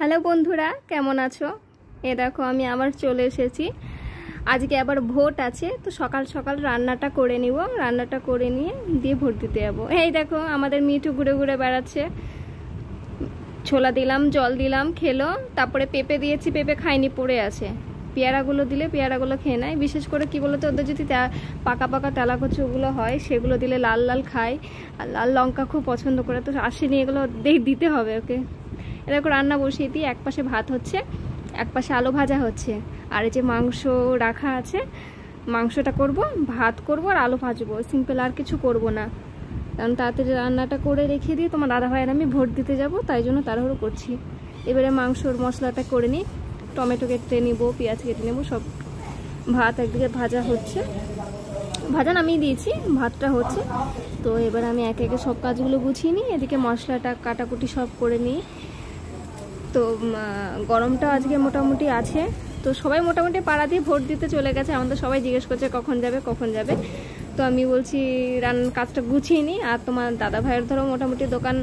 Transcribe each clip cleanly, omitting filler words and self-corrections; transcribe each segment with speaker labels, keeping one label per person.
Speaker 1: Hello বন্ধুরা, কেমন আছো? দেখো আমি আবার চলে এসেছি। আজকে আবার ভোট আছে, তো সকাল সকাল রান্নাটা করে নিব। রান্নাটা করে নিয়ে দিয়ে ভোট দিতে যাবো। এই দেখো আমাদের মিঠু ঘুরে ঘুরে বেড়াচ্ছে। ছোলা দিলাম, জল দিলাম, খেলো। তারপরে পেঁপে দিয়েছি, পেঁপে খাইনি, পড়ে আছে। পেয়ারাগুলো দিলে পেয়ারাগুলো খেয়ে নেয়। বিশেষ করে কি বলতো, ওদের যদি পাকা পাকা তেলাকুচুগুলো হয় সেগুলো দিলে লাল লাল খায়, আর লাল লঙ্কা খুব পছন্দ করে, তো আসেনি, এগুলো দিতে হবে ওকে। এরকম রান্না বসিয়ে দিই। এক পাশে ভাত হচ্ছে, এক পাশে আলু ভাজা হচ্ছে, আর এই যে মাংস রাখা আছে, মাংসটা করব, ভাত করব আর আলু ভাজবো, সিম্পল, আর কিছু করব না। কারণ তাড়াতাড়ি রান্নাটা করে রেখে দিয়ে তোমার দাদা ভাইয়ের আমি ভোট দিতে যাব, তাই জন্য তাড়াহুড়ো করছি। এবারে মাংসর মশলাটা করে নিই, টমেটো কেটে নিব, পেঁয়াজ কেটে নেব সব। ভাত একদিকে ভাজা হচ্ছে, ভাজা নামিয়ে দিয়েছি, ভাতটা হচ্ছে। তো এবার আমি একে একে সব কাজগুলো গুছিয়ে নিই, এদিকে মশলাটা কাটাকুটি সব করে নিই। তো গরমটা আজকে মোটামুটি আছে, তো সবাই মোটামুটি পাড়া দিয়ে ভোট দিতে চলে গেছে। আমাদের সবাই জিজ্ঞেস করছে কখন যাবে কখন যাবে। তো আমি বলছি রান্নার কাজটা গুছিয়ে নিই। আর তোমার দাদা ভাইয়ের ধরো মোটামুটি দোকান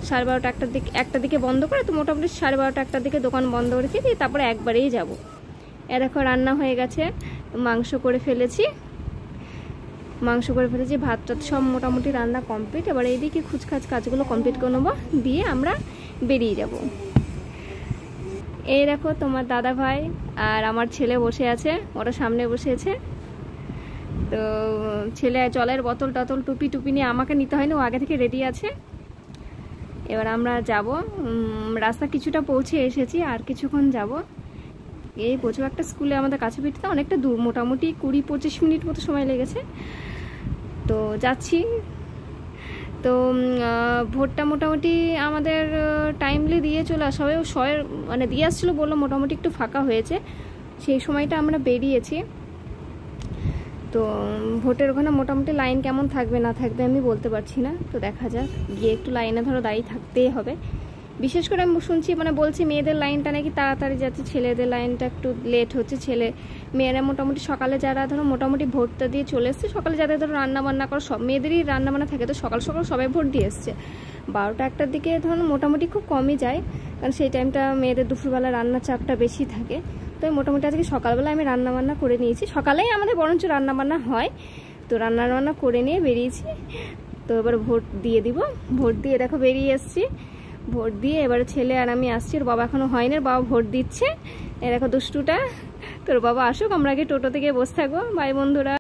Speaker 1: 12:30 একটা দিকে বন্ধ করে, তো মোটামুটি 12:30 একটার দিকে দোকান বন্ধ রেখে দিই, তারপরে একবারেই যাব। দেখো রান্না হয়ে গেছে, মাংস করে ফেলেছি, ভাতটা সব মোটামুটি রান্না কমপ্লিট। এবার এইদিকে খুচখাচ কাজগুলো কমপ্লিট করে নেবো, দিয়ে আমরা বেরিয়ে যাব। এই দেখো তোমার দাদা ভাই আর আমার ছেলে বসে আছে, ওরা সামনে বসে আছে। তো ছেলে জলের বোতল টতল টুপি টুপি নিয়ে, আমাকে নিতে হয়নি, ও আগে থেকে রেডি আছে। এবার আমরা যাব, রাস্তা কিছুটা পৌঁছে এসেছি, আর কিছুক্ষণ যাব। এই প্রচুর একটা স্কুলে আমাদের কাছে পিঠতে অনেকটা দূর, মোটামুটি 20-25 মিনিট মতো সময় লেগেছে। তো যাচ্ছি। তো ভোটটা মোটামুটি আমাদের টাইমলি দিয়ে চলে আসা হবে, মানে দিয়ে আসছিলো, বললো মোটামুটি একটু ফাঁকা হয়েছে, সেই সময়টা আমরা বেরিয়েছি। তো ভোটের ওখানে মোটামুটি লাইন কেমন থাকবে না থাকবে আমি বলতে পারছি না, তো দেখা যাক। গিয়ে একটু লাইনে ধরো দাঁড়িয়ে থাকতেই হবে। বিশেষ করে আমি শুনছি, মানে বলছি মেয়েদের লাইনটা নাকি তাড়াতাড়ি যাচ্ছে, ছেলেদের লাইনটা একটু লেট হচ্ছে। মেয়েরা মোটামুটি সকালে যারা ধরো মোটামুটি ভোটটা দিয়ে চলে এসছে, সকালে যাদের ধরো রান্নাবান্না করো, সব মেয়েদেরই রান্নাবান্না থাকে, তো সকাল সকাল সবাই ভোট দিয়ে এসছে। 12টা-1টার দিকে ধরো মোটামুটি খুব কমই যায়, কারণ সেই টাইমটা মেয়েদের দুপুরবেলা রান্নার চাপটা বেশি থাকে। তো মোটামুটি আজকে সকালবেলা আমি রান্নাবান্না করে নিয়েছি, সকালেই আমাদের বরঞ্চ রান্নাবান্না হয়, তো রান্নাবান্না করে নিয়ে বেরিয়েছি। তো এবার ভোট দিয়ে দিব। ভোট দিয়ে দেখো বেরিয়ে এসছি। ভোট দিয়ে এবারে ছেলে আর আমি আসছি, ওর বাবা এখনো হয়নি, বাবা ভোট দিচ্ছে। দেখো দুষ্টুটা, তোর বাবা আসুক, আমরা আগে টোটো থেকে বসে থাকবো। বাই বন্ধুরা।